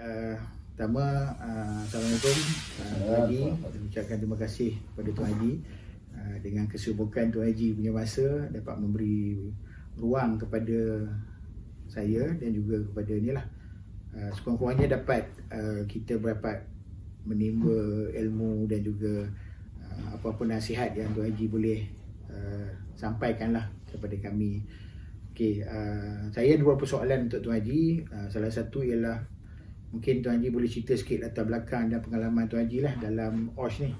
pertama, Assalamualaikum Tuan Haji. Ucapkan terima kasih kepada Tuan Haji dengan kesibukan Tuan Haji punya masa dapat memberi ruang kepada saya dan juga kepada inilah sekurang-kurangnya dapat kita dapat menimba ilmu dan juga apa-apa nasihat yang Tuan Haji boleh sampaikanlah kepada kami. Okey, saya dua persoalan untuk Tuan Haji. Salah satu ialah mungkin Tuan Haji boleh cerita sikit latar belakang dan pengalaman Tuan Haji lah dalam OSH ni.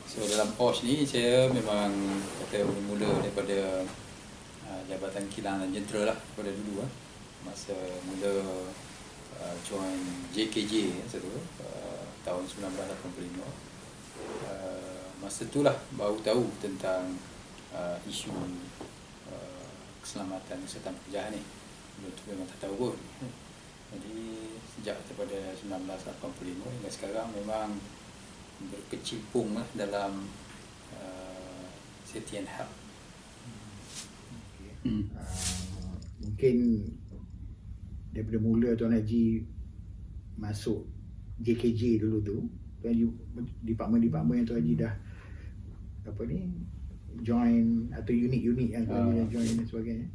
So dalam OSH ni saya memang kata mula daripada Jabatan Kilang dan Jentera lah pada dulu masa mula join JKJ masa tu tahun 1985. Masa tu lah baru tahu tentang isu keselamatan kesihatan pekerjaan ni. Dulu tu memang tak tahu pun. Jadi sejak daripada 1985 hingga sekarang memang berkecimpung lah dalam safety and health. Mungkin daripada mula Tuan Haji masuk JKJ dulu tu, Tuan Haji department-department yang Tuan Haji dah join atau unit-unit yang Tuan Haji dah join dan sebagainya.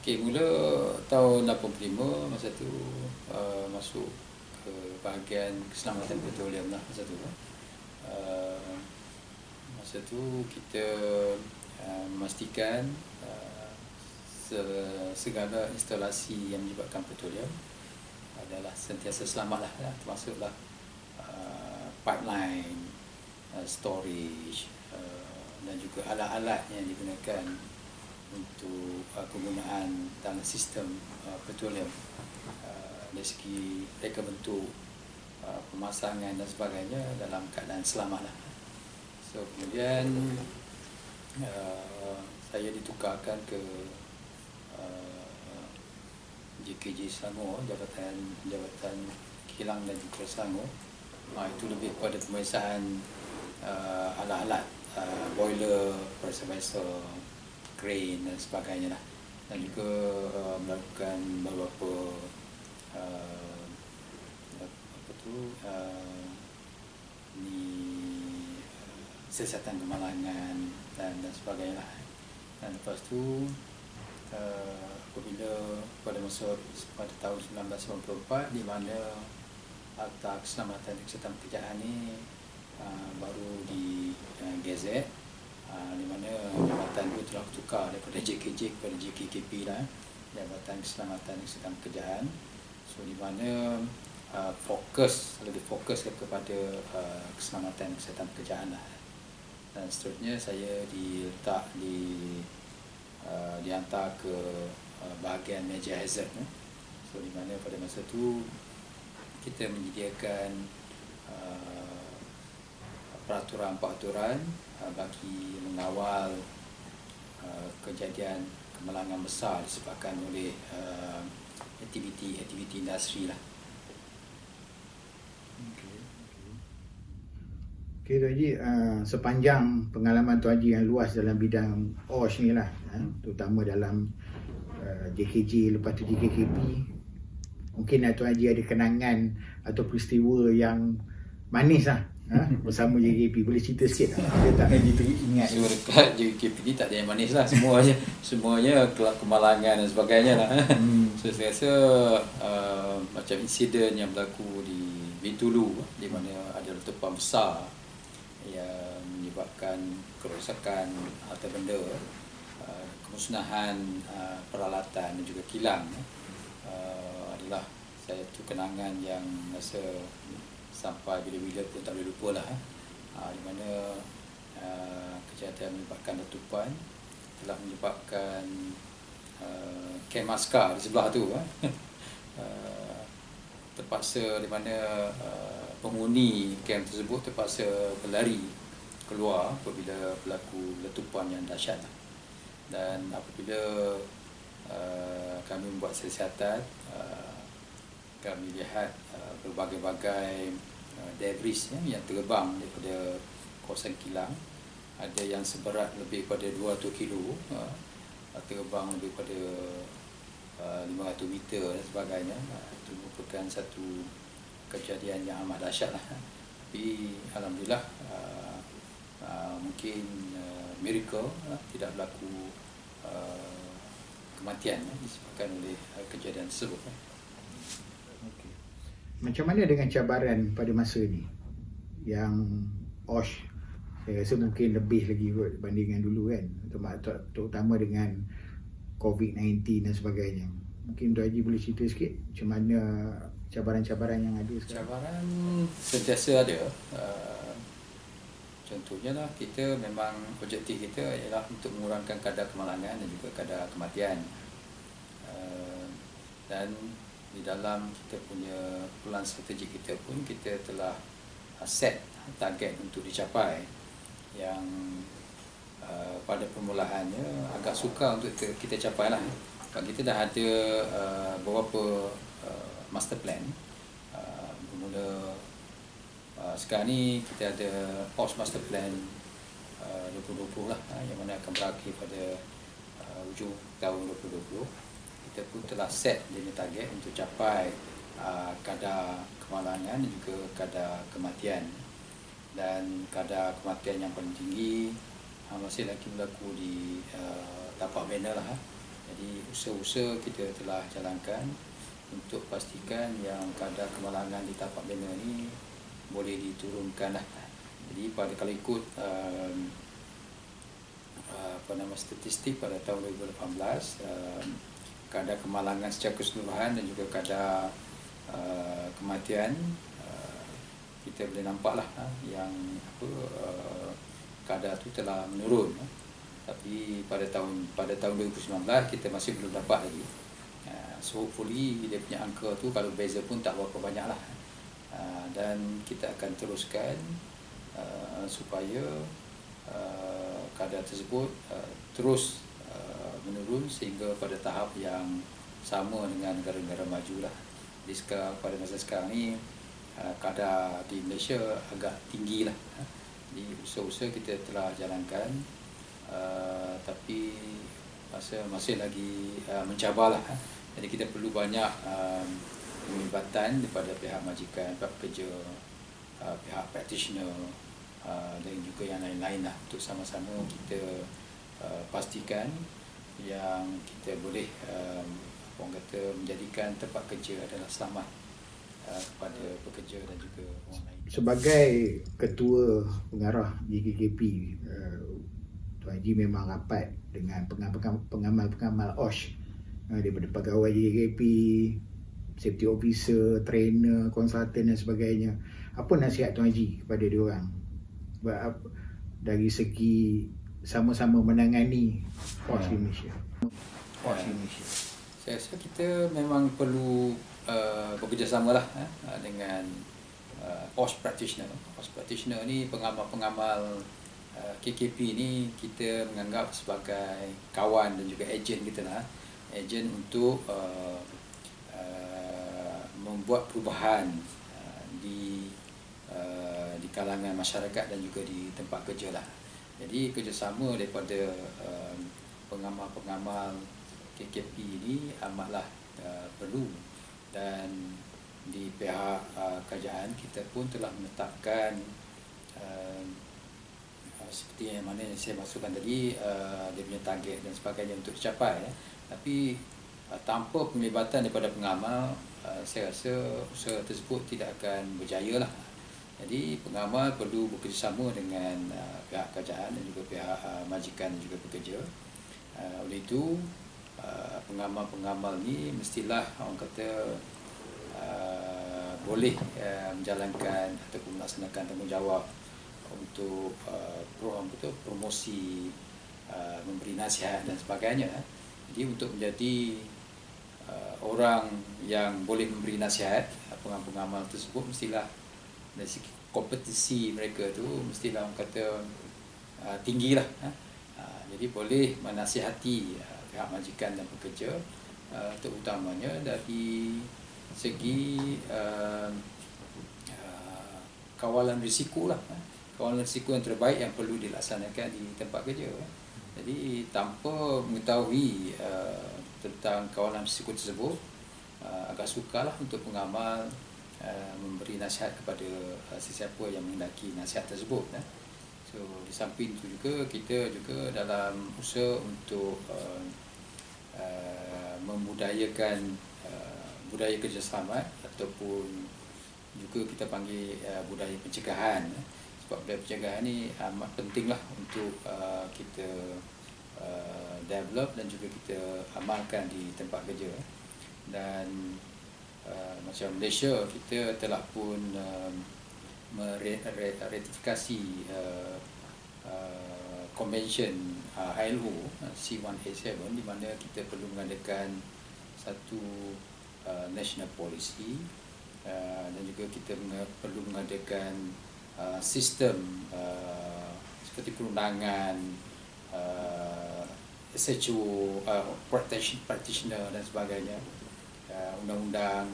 Okey, mula tahun 85 masa tu masuk ke bahagian keselamatan petroleum lah masa tu. Masa tu kita memastikan segala instalasi yang melibatkan petroleum adalah sentiasa selamat lah, termasuklah pipeline, storage dan juga alat-alat yang digunakan untuk penggunaan dalam sistem petroleum dari segi reka bentuk, pemasangan dan sebagainya dalam keadaan selamat lah. So kemudian saya ditukarkan ke JKJ Selangor, Jabatan Kilang dan Jentera Selangor. Itu lebih kepada pemeriksaan alat-alat, boiler, pressure vessel, crane dan sebagainya lah. Dan juga melakukan beberapa siasatan kemalangan dan sebagainya lah. Dan lepas tu apabila pada tahun 1994 di mana Akta Keselamatan dan Kesihatan Pekerjaan ni baru di Gazette, di mana jabatan itu telah bertukar daripada JKJ kepada JKKP lah, Jabatan Keselamatan dan Kesihatan Pekerjaan. So di mana lebih fokus kepada keselamatan dan kesihatan pekerjaan lah. Dan seterusnya saya dihantar ke bahagian major hazard. So di mana pada masa tu kita menyediakan peraturan-peraturan bagi mengawal kejadian kemalangan besar disebabkan oleh aktiviti industri lah. Okey Tuan Haji, sepanjang pengalaman Tuan Haji yang luas dalam bidang OSH ni lah, terutama dalam JKJ lepas tu JKKP, mungkin Tuan Haji ada kenangan atau peristiwa yang manis lah bersama JKP. Boleh cerita sikit tak? Ada tak gitu ingat? So dekat JKP ni tak ada yang manis lah, semuanya kemalangan dan sebagainya lah. So saya rasa macam insiden yang berlaku di Bintulu, di mana ada letupan besar yang menyebabkan kerosakan harta benda, kemusnahan peralatan dan juga kilang, adalah satu kenangan yang rasa sampai bila-bila pun tak boleh lupa lah. Di mana kejadian menyebabkan letupan telah menyebabkan kem askar di sebelah tu terpaksa, di mana penghuni kem tersebut terpaksa berlari keluar apabila berlaku letupan yang dahsyat. Dan apabila kami membuat siasatan, kami lihat berbagai-bagai debris yang terbang daripada kawasan kilang. Ada yang seberat lebih pada 200 kilo, terbang lebih pada 500 meter dan sebagainya. Itu itu merupakan satu kejadian yang amat dahsyat lah. Tapi alhamdulillah mungkin miracle tidak berlaku kematian disebabkan oleh kejadian tersebut. Okay. Macam mana dengan cabaran pada masa ni yang OSH saya rasa mungkin lebih lagi berbanding dulu kan, terutama dengan COVID-19 dan sebagainya. Mungkin Tuan Haji boleh cerita sikit macam mana cabaran-cabaran yang ada sekarang? Cabaran sentiasa ada. Contohnya lah, kita memang objektif kita ialah untuk mengurangkan kadar kemalangan dan juga kadar kematian. Dan di dalam kita punya pelan strategik kita pun kita telah set target untuk dicapai yang pada permulaannya agak sukar untuk kita capai lah. Kita dah ada beberapa master plan. Bermula sekarang ni kita ada OSH Master Plan 2020 lah, yang mana akan berakhir pada hujung tahun 2020. Kita pun telah set jenis target untuk capai kadar kemalangan dan juga kadar kematian. Dan kadar kematian yang paling tinggi masih lagi berlaku di tapak bena lah. Jadi usaha-usaha kita telah jalankan untuk pastikan yang kadar kemalangan di tapak bena ni boleh diturunkan lah. Jadi pada kalau ikut statistik pada tahun 2018, kadar kemalangan secara keseluruhan dan juga kadar kematian kita boleh nampak lah yang kadar tu telah menurun. Tapi pada tahun 2019 kita masih belum dapat lagi. So hopefully dia punya angka tu kalau beza pun tak berapa banyak lah. Dan kita akan teruskan supaya kadar tersebut terus menurun sehingga pada tahap yang sama dengan negara-negara maju lah. Jadi pada masa sekarang ni kadar di Malaysia agak tinggi lah. Jadi usaha-usaha kita telah jalankan, tapi masih lagi mencabar lah. Jadi kita perlu banyak penglibatan daripada pihak majikan, pihak pekerja, pihak practitioner dan juga yang lain-lain lah, untuk sama-sama kita pastikan yang kita boleh menjadikan tempat kerja adalah selamat kepada pekerja dan juga orang lain. Sebagai ketua pengarah JKKP, Tuan Haji memang rapat dengan pengamal-pengamal OSH, daripada pegawai JKKP, safety officer, trainer, konsultan dan sebagainya. Apa nasihat Tuan Haji kepada diorang dari segi sama-sama menangani OSH di Malaysia? Saya rasa kita memang perlu bekerjasama lah dengan OSH practitioner. OSH practitioner ni pengamal-pengamal KKP ni kita menganggap sebagai kawan dan juga ejen kita lah. Ejen untuk membuat perubahan di kalangan masyarakat dan juga di tempat kerja lah. Jadi kerjasama daripada pengamal-pengamal KKP ini amatlah perlu, dan di pihak kerajaan kita pun telah menetapkan seperti yang mana saya maksudkan tadi, dia punya target dan sebagainya untuk dicapai. Tapi tanpa penglibatan daripada pengamal, saya rasa usaha tersebut tidak akan berjaya lah. Jadi pengamal perlu bekerjasama dengan pihak kerajaan dan juga pihak majikan dan juga pekerja. Oleh itu pengamal-pengamal ni mestilah orang kata boleh menjalankan ataupun melaksanakan tanggungjawab untuk promosi, memberi nasihat dan sebagainya. Jadi untuk menjadi orang yang boleh memberi nasihat, pengamal tersebut mestilah dari segi kompetisi mereka tu mestilah orang kata tinggilah. Jadi boleh menasihati pihak majikan dan pekerja, terutamanya dari segi kawalan risiko lah. Kawalan risiko yang terbaik yang perlu dilaksanakan di tempat kerja. Jadi tanpa mengetahui tentang kawalan risiko tersebut, agak sukarlah untuk pengamal memberi nasihat kepada sesiapa yang menghendaki nasihat tersebut. So di samping itu juga kita juga dalam usaha untuk membudayakan budaya kerja selamat ataupun juga kita panggil budaya pencegahan. Sebab budaya pencegahan ni amat pentinglah untuk kita develop dan juga kita amalkan di tempat kerja. Dan macam Malaysia, kita telah pun meratifikasi Convention ILO C187, di mana kita perlu mengadakan satu national policy, dan juga kita perlu mengadakan sistem seperti perundangan, SHO, practitioner dan sebagainya, undang-undang,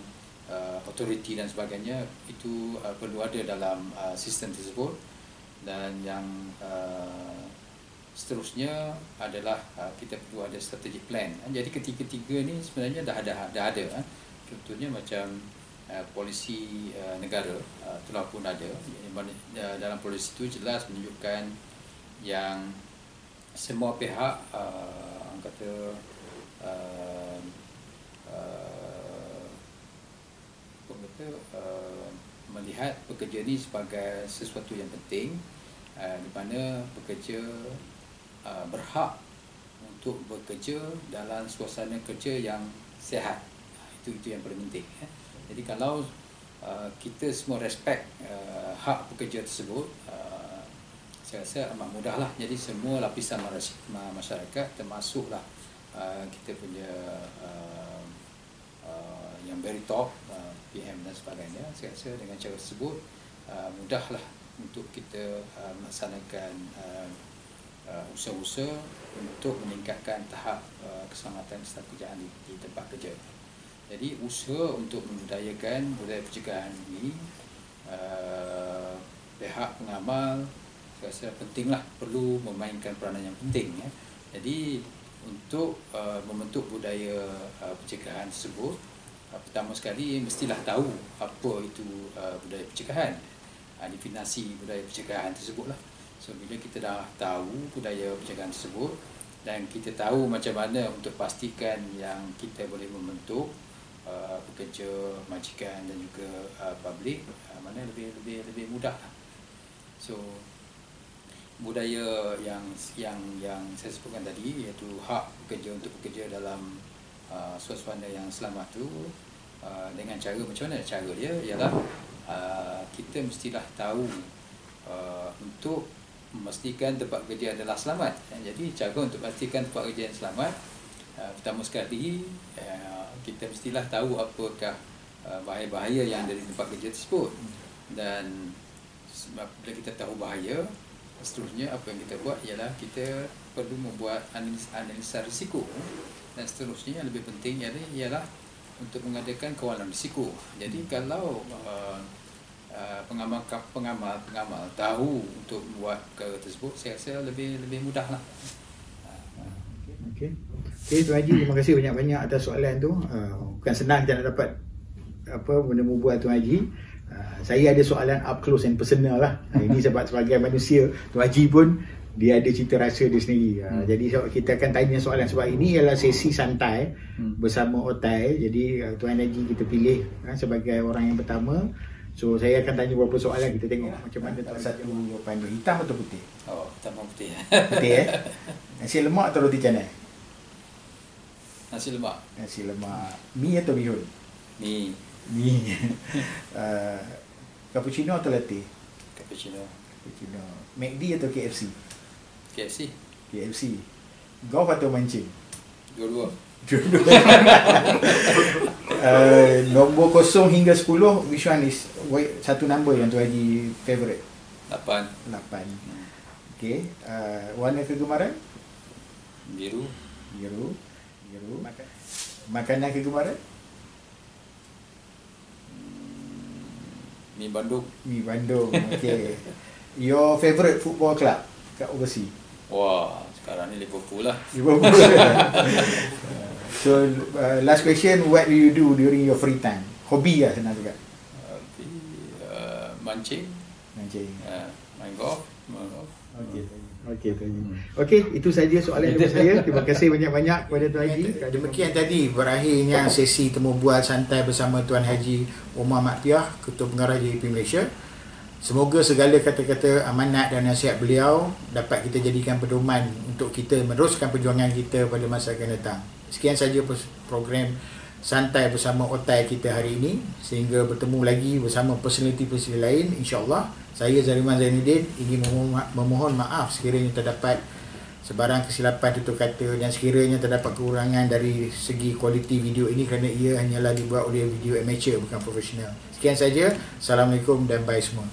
authority dan sebagainya. Itu perlu ada dalam sistem tersebut. Dan yang seterusnya adalah kita perlu ada strategic plan. Jadi ketiga-tiga ni sebenarnya dah ada. Contohnya macam polisi negara telah pun ada. Dalam polisi itu jelas menunjukkan yang semua pihak melihat pekerja ni sebagai sesuatu yang penting, di mana pekerja berhak untuk bekerja dalam suasana kerja yang sihat. Itu yang paling penting. Jadi kalau kita semua respect hak pekerja tersebut, saya rasa amat mudahlah. Jadi semua lapisan masyarakat, termasuklah kita punya yang very top, PM dan sebagainya, saya rasa dengan cara tersebut mudahlah untuk kita melaksanakan usaha-usaha untuk meningkatkan tahap keselamatan kerjaan di tempat kerja. Jadi usaha untuk membudayakan budaya pencegahan ini, pihak pengamal saya rasa pentinglah, perlu memainkan peranan yang penting. Jadi untuk membentuk budaya pencegahan tersebut, pertama sekali mestilah tahu apa itu budaya pencegahan, definisi budaya pencegahan tersebutlah. So bila kita dah tahu budaya pencegahan tersebut dan kita tahu macam mana untuk pastikan yang kita boleh membentuk pekerja, majikan dan juga public, mana lebih mudah. So budaya yang saya sebutkan tadi, iaitu hak pekerja untuk bekerja dalam suasana yang selamat tu, dengan cara macam mana? Cara dia ialah kita mestilah tahu untuk memastikan tempat kerja adalah selamat. Jadi cara untuk memastikan tempat kerja yang selamat, pertama sekali kita mestilah tahu apakah bahaya-bahaya yang ada di tempat kerja tersebut. Dan bila kita tahu bahaya, seterusnya apa yang kita buat ialah kita perlu membuat analisa risiko. Dan seterusnya yang lebih penting ialah untuk mengadakan kawalan risiko. Jadi kalau pengamal tahu untuk membuat perkara tersebut, saya rasa lebih mudahlah. Okey, Tuan Haji, terima kasih banyak-banyak atas soalan tu. Bukan senang kita nak dapat benda-benda buat Tuan Haji. Saya ada soalan up close and personal lah. Ini sebab sebagai manusia, Tuan Haji pun dia ada cerita rasa dia sendiri. Jadi kita akan tanya soalan, sebab ini ialah sesi santai bersama Otai. Jadi Tuan Haji kita pilih sebagai orang yang pertama. So saya akan tanya beberapa soalan, kita tengok macam mana Tuan satu jawapan dia. Hitam atau putih? Oh, hitam atau putih. Putih Nasi lemak atau roti canai? Nasi lemak. Nasi lemak. Mi atau bihun? Mi. Cappuccino atau latte? Cappuccino. McD atau KFC? KFC. Golf atau mancing? Dua-dua. Nombor 0 hingga 10, which one is satu number yang Tuan Haji favourite? 8. Okey. Warna kegemaran? Biru. Makanan kegemaran? Mi Bandung. Okey. Your favourite football club kat overseas? Wah, sekarang ni Liverpool lah. So last question, what do you do during your free time? Hobi lah senang juga. Mancing, main golf. Okey, itu saja soalan dari saya. Terima kasih banyak-banyak kepada Tuan Haji. Demikian tadi berakhirnya sesi temu bual santai bersama Tuan Haji Omar Maktiah, Ketua Pengarah JAP Malaysia. Semoga segala kata-kata amanat dan nasihat beliau dapat kita jadikan pedoman untuk kita meneruskan perjuangan kita pada masa akan datang. Sekian saja program santai bersama Otai kita hari ini. Sehingga bertemu lagi bersama personaliti-personaliti lain, insya-Allah. Saya Zariman Zainuddin ingin memohon maaf sekiranya terdapat sebarang kesilapan tutur kata dan sekiranya terdapat kekurangan dari segi kualiti video ini kerana ia hanyalah dibuat oleh video amateur bukan profesional. Sekian saja. Assalamualaikum dan bye semua.